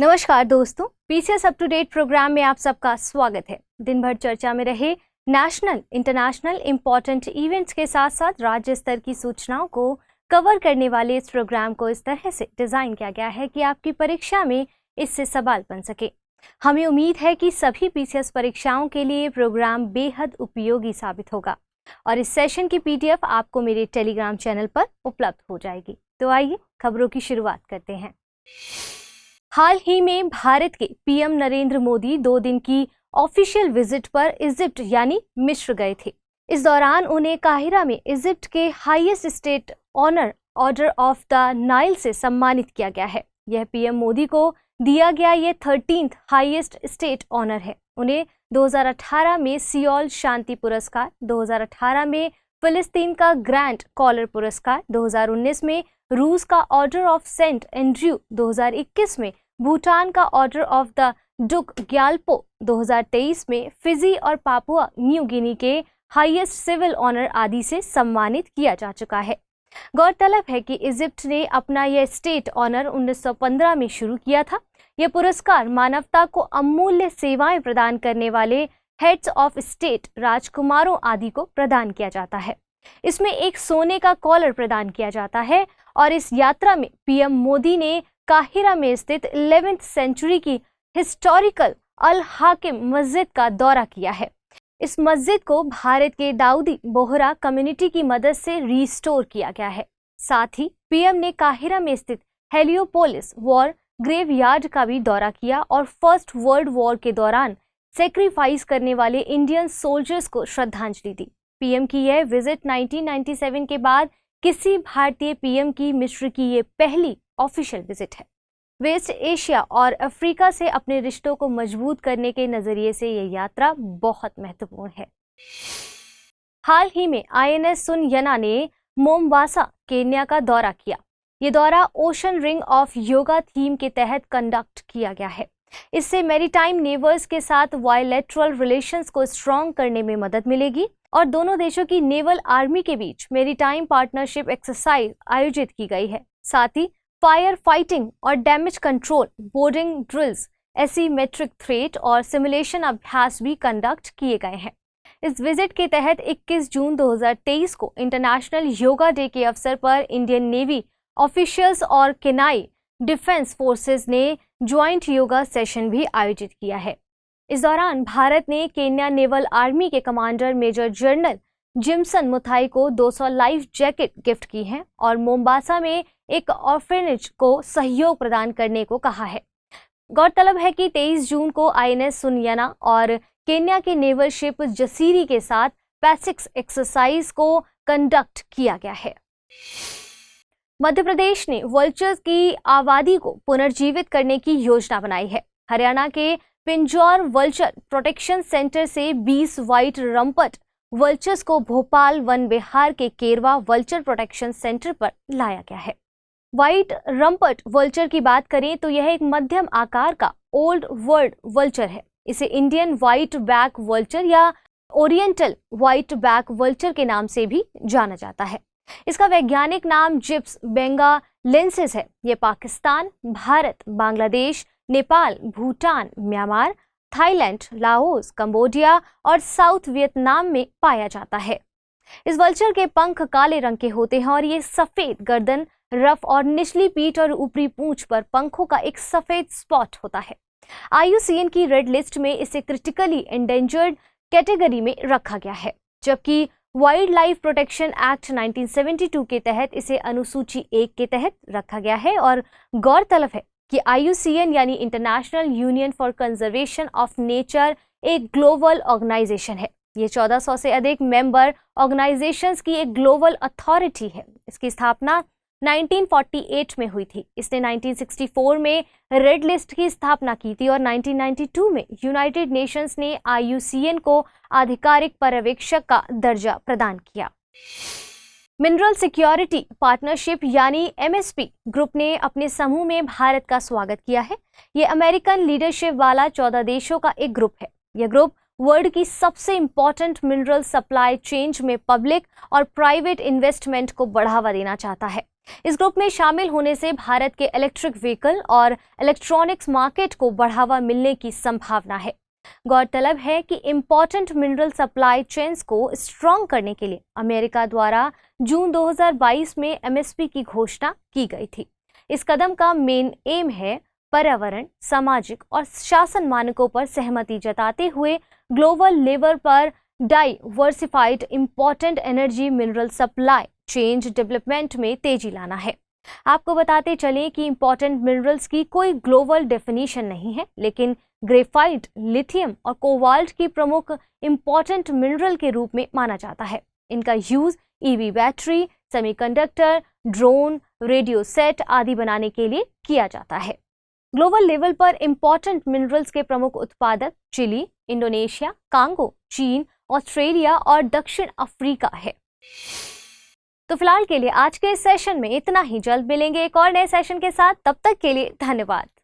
नमस्कार दोस्तों, PCS up to date programme में आप सबका स्वागत है। दिन भर चर्चा में रहे नेशनल, इंटरनेशनल इम्पोर्टेंट इवेंट्स के साथ साथ राज्य स्तर की सूचनाओं को कवर करने वाले इस प्रोग्राम को इस तरह से डिजाइन किया गया है कि आपकी परीक्षा में इससे सवाल बन सके। हमें उम्मीद है कि सभी पीसीएस परीक्षाओं के लिए प्रोग्राम बेहद उपयोगी साबित होगा और इस सेशन की पीडीएफ आपको मेरे टेलीग्राम चैनल पर उपलब्ध हो जाएगी। तो आइए खबरों की शुरुआत करते हैं। हाल ही में भारत के पीएम नरेंद्र मोदी 2 दिन की ऑफिशियल विजिट पर इजिप्ट यानी मिस्र गए थे। इस दौरान उन्हें काहिरा में इजिप्ट के highest state honour order of the Nile से सम्मानित किया गया है। यह पीएम मोदी को दिया गया ये 13th हाईएस्ट स्टेट ऑनर है। उन्हें 2018 में सियोल शांति पुरस्कार, 2018 में फिलिस्तीन का ग्रैंड कॉलर पुरस्कार, 2019 में रूस का ऑर्डर ऑफ सेंट एंड्रयू, 2021 में भूटान का ऑर्डर ऑफ द डुक ग्याल्पो, 2023 में फिजी और पापुआ न्यू गिनी के हाईएस्ट सिविल ऑनर आदि से सम्मानित किया जा चुका है। गौरतलब है कि इजिप्ट ने अपना यह स्टेट ऑनर 1915 में शुरू किया था। यह पुरस्कार मानवता को अमूल्य सेवाएं प्रदान करने वाले हेड्स ऑफ स्टेट, राजकुमारों आदि को प्रदान किया जाता है। इसमें एक सोने का कॉलर प्रदान किया जाता है और इस यात्रा में पीएम मोदी ने काहिरा में स्थित 11th सेंचुरी की हिस्टोरिकल अल हाकिम मस्जिद का दौरा किया है। इस मस्जिद को भारत के दाऊदी बोहरा कम्युनिटी की मदद से रिस्टोर किया गया है। साथ ही पीएम ने काहिरा में स्थित हेलियोपोलिस वॉर ग्रेवयार्ड का भी दौरा किया और फर्स्ट वर्ल्ड वॉर के दौरान सेक्रीफाइस करने वाले इंडियन सोल्जर्स को श्रद्धांजलि दी। पीएम की यह विजिट 1997 के बाद किसी भारतीय पीएम की मिस्र की ये पहली ऑफिशियल विजिट है। वेस्ट एशिया और अफ्रीका से अपने रिश्तों को मजबूत करने के नजरिए से ये यात्रा बहुत महत्वपूर्ण है। हाल ही में आईएनएस सुनयना ने मोम्बासा, केन्या का दौरा किया। ये दौरा ocean ring of yoga theme के तहत कंडक्ट किया गया है। इससे मैरीटाइम नेवर्स के साथ बायलैटरल रिलेशंस को स्ट्रॉन्ग करने में मदद मिलेगी और दोनों देशों की नेवल आर्मी के बीच मैरीटाइम पार्टनरशिप एक्सरसाइज आयोजित की गई है। साथ ही फायर फाइटिंग और damage control, boarding drills, asymmetric threat और सिमुलेशन अभ्यास भी कंडक्ट किए गए हैं। इस विजिट के तहत 21 जून 2023 को इंटरनेशनल योगा डे के अवसर पर इंडियन नेवी ऑफिशियल्स और केनाई डिफेंस फोर्सेस ने ज्वाइंट योगा सेशन भी आयोजित किया है। इस दौरान भारत ने केन्या नेवल आर्मी के commander major general Jimson Muthai को 200 लाइफ जैकेट गिफ्ट की हैं और मोम्बासा में एक ऑर्फेनेज को सहयोग प्रदान करने को कहा है। गौरतलब है कि 23 जून को आईएनएस सुनयना और केन्या के नेवल शिप जसीरी के साथ पैसिक्स एक्सरसाइज को कंडक्ट किया गया है। मध्य प्रदेश ने वल्चर्स की आबादी को पुनर्जीवित करने की योजना बनाई है। हरियाणा के पिंजौर वल्चर प्रोटेक्शन सेंटर से 20 व्हाइट रम्पट वल्चर्स को भोपाल वन विहार के केरवा वल्चर प्रोटेक्शन सेंटर पर लाया गया है। व्हाइट रम्पट वल्चर की बात करें तो यह एक मध्यम आकार का ओल्ड वर्ल्ड वल्चर है। इसे इंडियन व्हाइट बैक वल्चर या ओरिएंटल व्हाइट बैक वल्चर के नाम से भी जाना जाता है। इसका वैज्ञानिक नाम जिप्स बेंगालेंसिस है। यह Pakistan, Bharat, Bangladesh, Nepal, Bhutan, Myanmar, Thailand, Laos, Cambodia और साउथ वियतनाम में पाया जाता है। इस वल्चर के पंख काले रंग के होते हैं और ये सफेद गर्दन, रफ और निचली पीठ और ऊपरी पूंछ पर पंखों का एक सफेद स्पॉट होता है। आईयूसीएन की रेड लिस्ट में इसे क्रिटिकली एंडेंजर्ड कैटेगरी में रखा गया है, जबकि वाइल्ड लाइफ प्रोटेक्शन एक्ट 1972 के तहत इसे अनुसूची 1 के तहत रखा गया है। और गौरतलब है कि आईयूसीएन यानी international union for conservation of nature एक ग्लोबल ऑर्गेनाइजेशन है। ये 1400 से अधिक मेंबर ऑर्गेनाइजेशंस की एक ग्लोबल अथॉरिटी है। इसकी स्थापना 1948 में हुई थी। इसने 1964 में रेड लिस्ट की स्थापना की थी और 1992 में यूनाइटेड नेशंस ने आईयूसीएन को आधिकारिक पर्यवेक्षक का दर्जा प्रदान किया। मिनरल सिक्योरिटी पार्टनरशिप यानी एमएसपी ग्रुप ने अपने समूह में भारत का स्वागत किया है। ये अमेरिकन लीडरशिप वाला 14 देशों का एक ग्रुप है। यह ग्रुप वर्ल्ड की सबसे इंपॉर्टेंट मिनरल सप्लाई चेन में पब्लिक और प्राइवेट इन्वेस्टमेंट को बढ़ावा देना चाहता है। इस ग्रुप में शामिल होने से भारत के इलेक्ट्रिक व्हीकल और इलेक्ट्रॉनिक्स मार्केट को बढ़ावा मिलने की संभावना है। गौरतलब है कि इंपॉर्टेंट मिनरल सप्लाई चेन्स को स्ट्रॉन्ग करने के लिए अमेरिका द्वारा जून 2022 में एमएसपी की घोषणा की गई थी। इस कदम का मेन एम है पर्यावरण, सामाजिक और शासन मानकों पर सहमति जताते हुए ग्लोबल लेवल पर diversified important energy mineral supply chain development में तेजी लाना है। आपको बताते चलें कि इंपॉर्टेंट मिनरल्स की कोई ग्लोबल डेफिनेशन नहीं है, लेकिन ग्रेफाइट, लिथियम और कोबाल्ट की प्रमुख इंपॉर्टेंट मिनरल के रूप में माना जाता है। इनका use EV battery, semiconductor, drone, radio set आदि बनाने के लिए किया जाता है। ग्लोबल लेवल पर इंपॉर्टेंट मिनरल्स के प्रमुख उत्पादक चिली, इंडोनेशिया, कांगो, चीन, ऑस्ट्रेलिया और दक्षिण अफ्रीका है। तो फिलहाल के लिए आज के इस सेशन में इतना ही। जल्द मिलेंगे एक और नए सेशन के साथ। तब तक के लिए धन्यवाद।